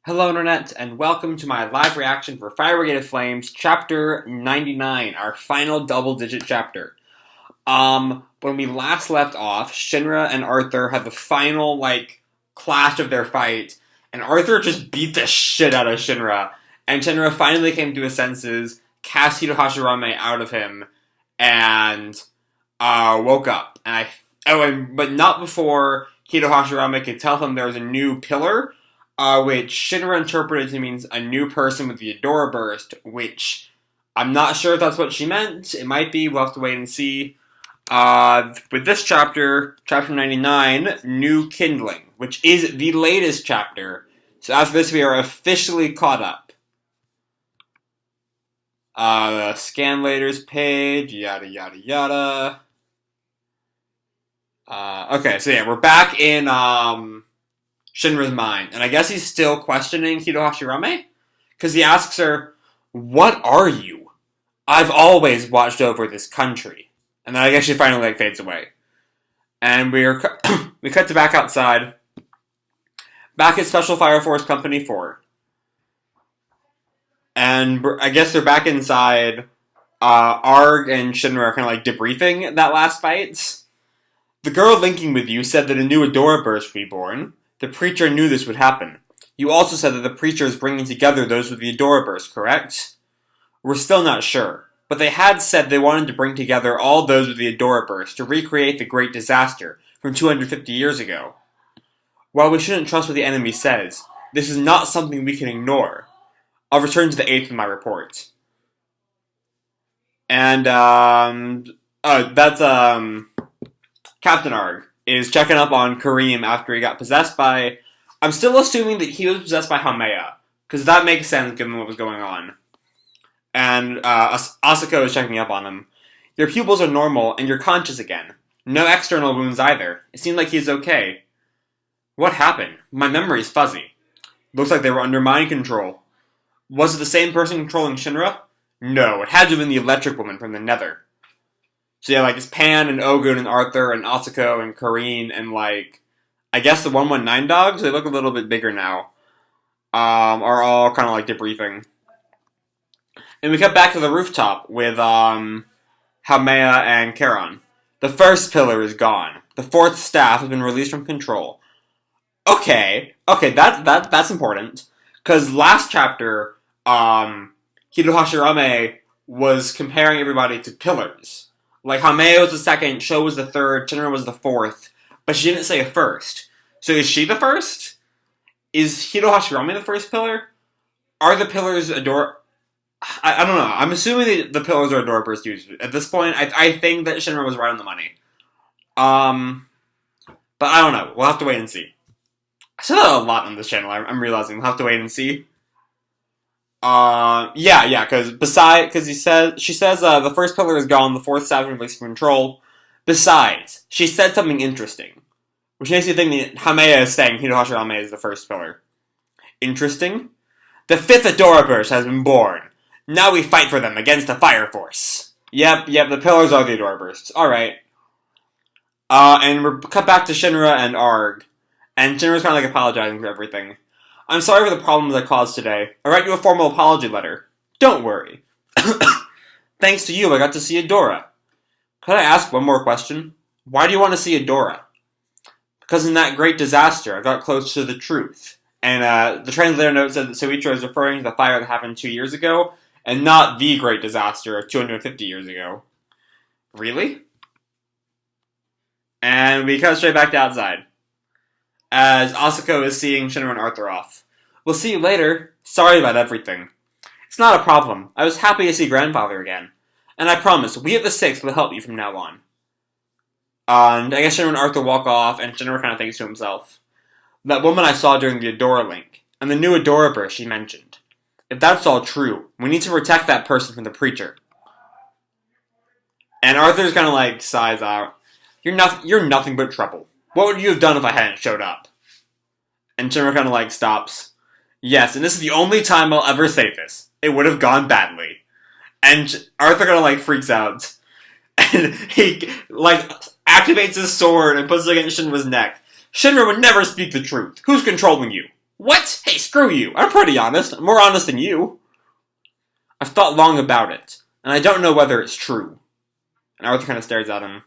Hello Internet, and welcome to my live reaction for Fire Brigade of Flames, Chapter 99, our final double-digit chapter. When we last left off, Shinra and Arthur had the final, clash of their fight, and Arthur just beat the shit out of Shinra, and Shinra finally came to his senses, cast Hitohashirame out of him, and, woke up. But not before Hitohashirame could tell him there was a new pillar, which Shinra interpreted to mean a new person with the Adora Burst, which I'm not sure if that's what she meant. It might be. We'll have to wait and see. With this chapter, Chapter 99, New Kindling, which is the latest chapter. So after this, we are officially caught up. Scan laters page, yada yada yada. Okay, so yeah, we're back in, Shinra's mind, and I guess he's still questioning Hitohashirame, because he asks her, "What are you? I've always watched over this country." And then I guess she finally, fades away. And we cut to back outside, back at Special Fire Force Company 4. And I guess they're back inside. Arg and Shinra are kind of, debriefing that last fight. The girl linking with you said that a new Adora Burst would be born. The preacher knew this would happen. You also said that the preacher is bringing together those with the Adora Burst, correct? We're still not sure, but they had said they wanted to bring together all those with the Adora Burst to recreate the great disaster from 250 years ago. While we shouldn't trust what the enemy says, this is not something we can ignore. I'll return to the 8th in my report. And, Captain Arg is checking up on Kareem after he got possessed by... I'm still assuming that he was possessed by Hameya, because that makes sense given what was going on. And Asako is checking up on him. Your pupils are normal, and you're conscious again. No external wounds either. It seemed like he's okay. What happened? My memory's fuzzy. Looks like they were under mind control. Was it the same person controlling Shinra? No, it had to have been the electric woman from the Nether. So yeah, it's Pan and Ogun and Arthur and Asako and Kareen and, I guess the 119 dogs, they look a little bit bigger now, are all kind of, debriefing. And we cut back to the rooftop with, Hameya and Charon. The first pillar is gone. The 4th staff has been released from control. Okay, that's important. Because last chapter, Hitohashirame was comparing everybody to pillars. Hameya was the 2nd, Sho was the 3rd, Shinra was the 4th, but she didn't say a 1st. So is she the 1st? Is Hitohashirame the 1st pillar? Are the pillars Adora... I don't know. I'm assuming the pillars are Adora Burst users. At this point, I think that Shinra was right on the money. But I don't know. We'll have to wait and see. I said that a lot on this channel, I'm realizing. We'll have to wait and see. Because she says, the 1st pillar is gone, the 4th staff is released from control. Besides, she said something interesting, which makes you think that Hameya is saying Hitohashirame is the 1st pillar. Interesting? The 5th Adora Burst has been born. Now we fight for them against the Fire Force. Yep, the pillars are the Adora Bursts. Alright. And we're cut back to Shinra and Arg. And Shinra's kind of apologizing for everything. I'm sorry for the problems I caused today. I write you a formal apology letter. Don't worry. Thanks to you, I got to see Adora. Could I ask one more question? Why do you want to see Adora? Because in that great disaster, I got close to the truth. And the translator note said that Soichiro is referring to the fire that happened 2 years ago, and not the great disaster of 250 years ago. Really? And we cut straight back to outside, as Asako is seeing Shinra and Arthur off. We'll see you later. Sorry about everything. It's not a problem. I was happy to see Grandfather again. And I promise, we at the 6th will help you from now on. And I guess Shinra and Arthur walk off, and Shinra kind of thinks to himself, that woman I saw during the Adora link, and the new Adora Burst she mentioned. If that's all true, we need to protect that person from the preacher. And Arthur's kind of sighs out. You're nothing but trouble. What would you have done if I hadn't showed up? And Shinra kind of stops. Yes, and this is the only time I'll ever say this. It would have gone badly. And Arthur kind of freaks out. And he activates his sword and puts it against Shinra's neck. Shinra would never speak the truth. Who's controlling you? What? Hey, screw you. I'm pretty honest. I'm more honest than you. I've thought long about it, and I don't know whether it's true. And Arthur kind of stares at him.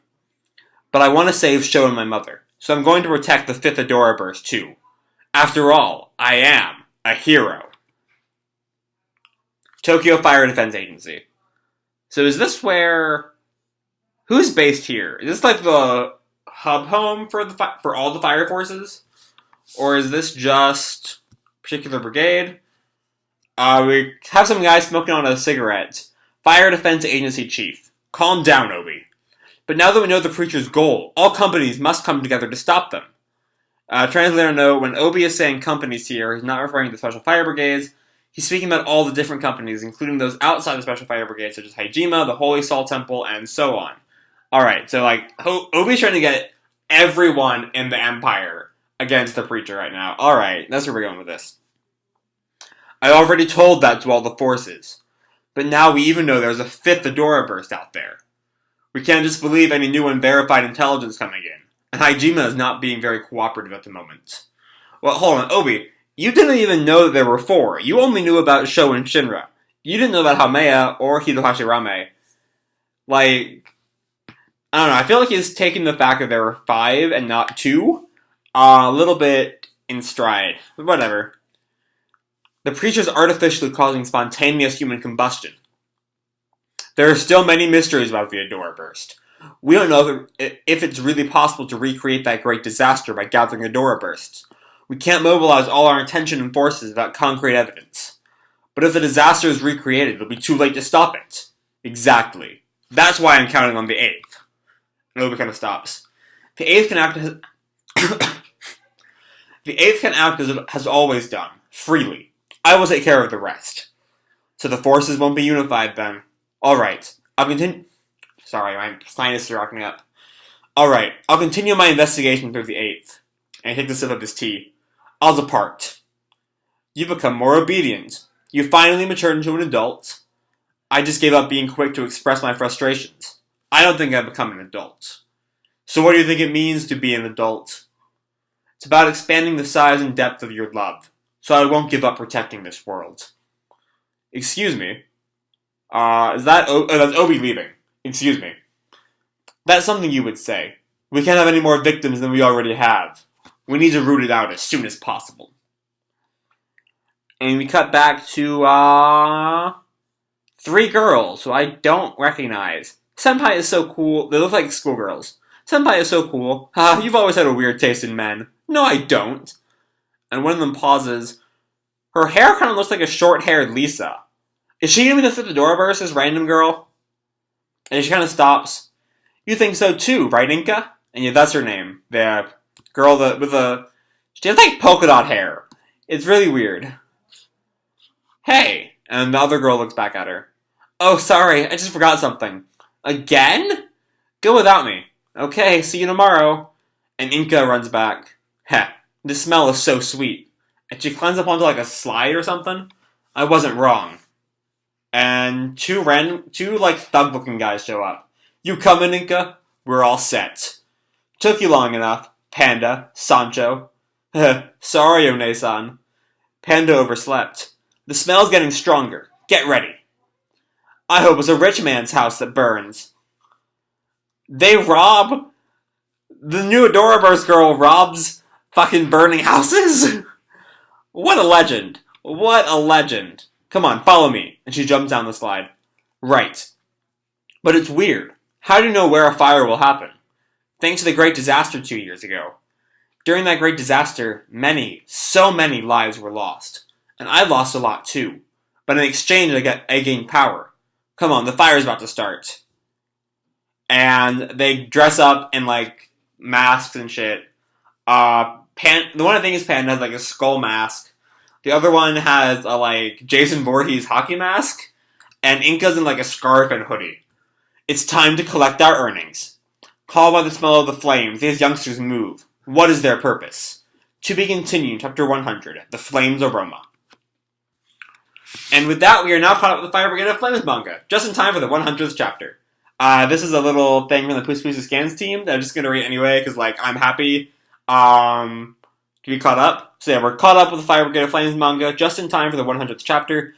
But I want to save Sho and my mother, so I'm going to protect the 5th Adora Burst too. After all, I am a hero. Tokyo Fire Defense Agency. So is this where... Who's based here? Is this like the hub home for all the fire forces? Or is this just particular brigade? We have some guy smoking on a cigarette. Fire Defense Agency Chief. Calm down, Obi. But now that we know the preacher's goal, all companies must come together to stop them. Translator note, when Obi is saying companies here, he's not referring to the Special Fire Brigades. He's speaking about all the different companies, including those outside the Special Fire Brigade, such as Hajime, the Holy Sol Temple, and so on. Alright, so Obi's trying to get everyone in the Empire against the preacher right now. Alright, that's where we're going with this. I already told that to all the forces. But now we even know there's a 5th Adora Burst out there. We can't just believe any new and verified intelligence coming in. And Hajime is not being very cooperative at the moment. Well, hold on, Obi. You didn't even know that there were 4. You only knew about Sho and Shinra. You didn't know about Hameya or Hitohashirame. I don't know, I feel like he's taking the fact that there were 5 and not 2 a little bit in stride. But whatever. The preacher's artificially causing spontaneous human combustion. There are still many mysteries about the Adora Burst. We don't know if it's really possible to recreate that great disaster by gathering Adora Bursts. We can't mobilize all our attention and forces without concrete evidence. But if the disaster is recreated, it'll be too late to stop it. Exactly. That's why I'm counting on the 8th. Obi kind of stops. The 8th can act as... the 8th can act as it has always done. Freely. I will take care of the rest. So the forces won't be unified then. Alright. I'll continue... Sorry, my sinus is rocking up. Alright. I'll continue my investigation through the 8th. And he takes a sip of his tea. I'll depart. You've become more obedient. You finally matured into an adult. I just gave up being quick to express my frustrations. I don't think I've become an adult. So what do you think it means to be an adult? It's about expanding the size and depth of your love, so I won't give up protecting this world. Excuse me? That's Obi leaving. Excuse me. That's something you would say. We can't have any more victims than we already have. We need to root it out as soon as possible. And we cut back to, 3 girls who I don't recognize. Senpai is so cool. They look like schoolgirls. Senpai is so cool. You've always had a weird taste in men. No, I don't. And one of them pauses. Her hair kind of looks like a short-haired Lisa. Is she gonna be the 5th Adora Burst, this random girl? And she kind of stops. You think so too, right, Inka? And yeah, that's her name. The girl she has like polka dot hair. It's really weird. Hey! And the other girl looks back at her. Oh, sorry, I just forgot something. Again? Go without me. Okay, see you tomorrow. And Inka runs back. Heh, this smell is so sweet. And she climbs up onto like a slide or something. I wasn't wrong. And two like thug-looking guys show up. You coming, Inka? We're all set. Took you long enough, Panda, Sancho. Sorry, One-san. Panda overslept. The smell's getting stronger. Get ready. I hope it's a rich man's house that burns. They rob... The new Adora Burst girl robs fucking burning houses? What a legend. What a legend. Come on, follow me. And she jumps down the slide. Right. But it's weird. How do you know where a fire will happen? Thanks to the Great Disaster 2 years ago. During that Great Disaster, so many lives were lost. And I lost a lot too. But in exchange, I gained power. Come on, the fire's about to start. And they dress up in, like, masks and shit. The one I think is Panda has, like, a skull mask. The other one has a, like, Jason Voorhees hockey mask. And Inka's in, like, a scarf and hoodie. It's time to collect our earnings. Called by the smell of the flames, these youngsters move. What is their purpose? To be continued, chapter 100, The Flames Aroma. And with that, we are now caught up with the Fire Brigade of Flames manga, just in time for the 100th chapter. This is a little thing from the Puss Puss Scans team that I'm just going to read anyway, because, like, I'm happy to be caught up. So yeah, we're caught up with the Fire Brigade of Flames manga just in time for the 100th chapter.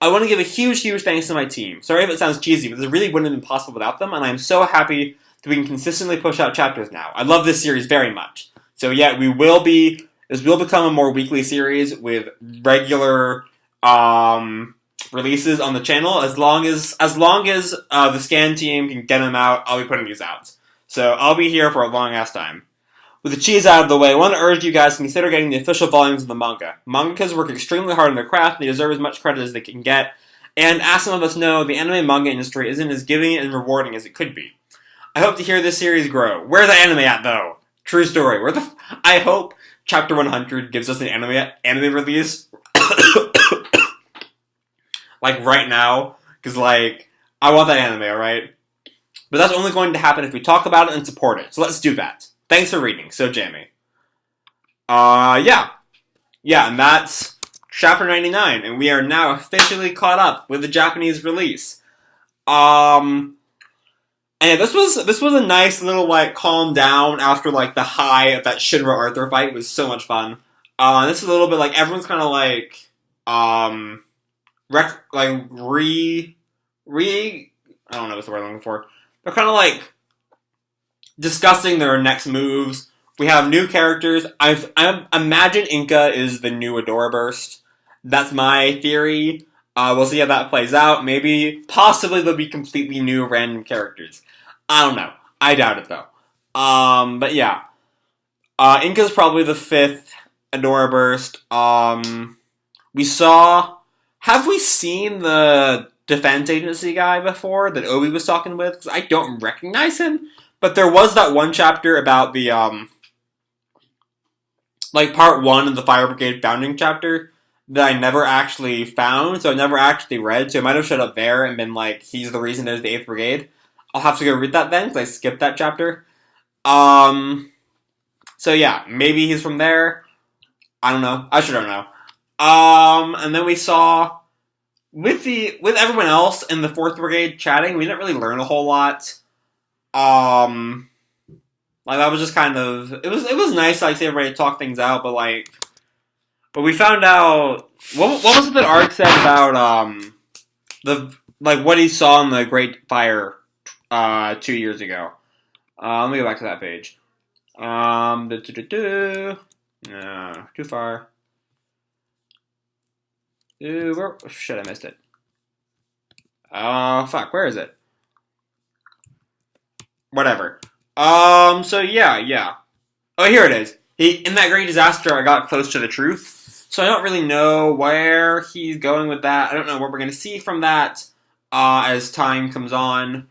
I want to give a huge thanks to my team. Sorry if it sounds cheesy, but this really wouldn't have been possible without them, and I'm so happy that we can consistently push out chapters now. I love this series very much. So yeah, this will become a more weekly series with regular releases on the channel. As long as the scan team can get them out, I'll be putting these out. So I'll be here for a long ass time. With the cheese out of the way, I want to urge you guys to consider getting the official volumes of the manga. Mangakas work extremely hard on their craft, and they deserve as much credit as they can get. And as some of us know, the anime manga industry isn't as giving and rewarding as it could be. I hope to hear this series grow. Where's the anime at, though? True story. I hope Chapter 100 gives us an anime release, like, right now, because, like, I want that anime, alright? But that's only going to happen if we talk about it and support it, so let's do that. Thanks for reading, so jammy. Yeah, and that's Chapter 99, and we are now officially caught up with the Japanese release. And this was a nice little, like, calm down after, like, the high of that Shinra Arthur fight. It was so much fun. This is a little bit, like, everyone's kind of, like, I don't know what's the word I'm looking for. They're kind of, like, discussing their next moves. We have new characters. I imagine Inka is the new Adora Burst. That's my theory. We'll see how that plays out. Possibly there'll be completely new random characters. I don't know. I doubt it though. But yeah. Inka's probably the 5th Adora Burst. Have we seen the defense agency guy before that Obi was talking with? Because I don't recognize him. But there was that one chapter about the, like, part 1 of the Fire Brigade founding chapter that I never actually found, so I never actually read, so it might have showed up there and been like, he's the reason there's the 8th Brigade. I'll have to go read that then, because I skipped that chapter. So yeah, maybe he's from there. I don't know. I don't know. And then we saw, with everyone else in the 4th Brigade chatting, we didn't really learn a whole lot. Like, that was just kind of, it was nice, like, see everybody talk things out, but we found out, what was it that Ark said about, what he saw in the Great Fire, 2 years ago? Let me go back to that page. No, too far. Shit, I missed it. Fuck, where is it? Whatever. So yeah. Oh, here it is. In that great disaster, I got close to the truth. So I don't really know where he's going with that. I don't know what we're going to see from that, as time comes on.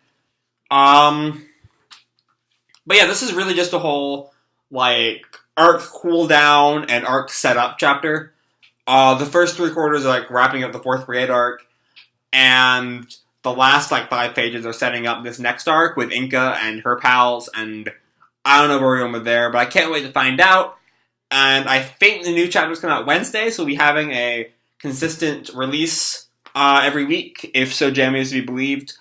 But yeah, this is really just a whole, like, arc cooldown and arc setup chapter. The first 3 quarters are, like, wrapping up the 4th Brigade arc, and the last, like, 5 pages are setting up this next arc with Inka and her pals, and I don't know where we're going with there, but I can't wait to find out. And I think the new chapters come out Wednesday, so we'll be having a consistent release every week, if So Jammy is to be believed.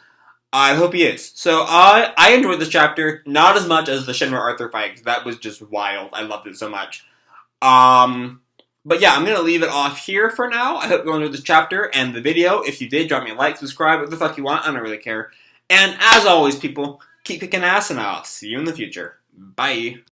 I hope he is. So I enjoyed this chapter, not as much as the Shinra Arthur fight, because that was just wild. I loved it so much. But yeah, I'm going to leave it off here for now. I hope you enjoyed this chapter and the video. If you did, drop me a like, subscribe, what the fuck you want. I don't really care. And as always, people, keep kicking ass, and I'll see you in the future. Bye.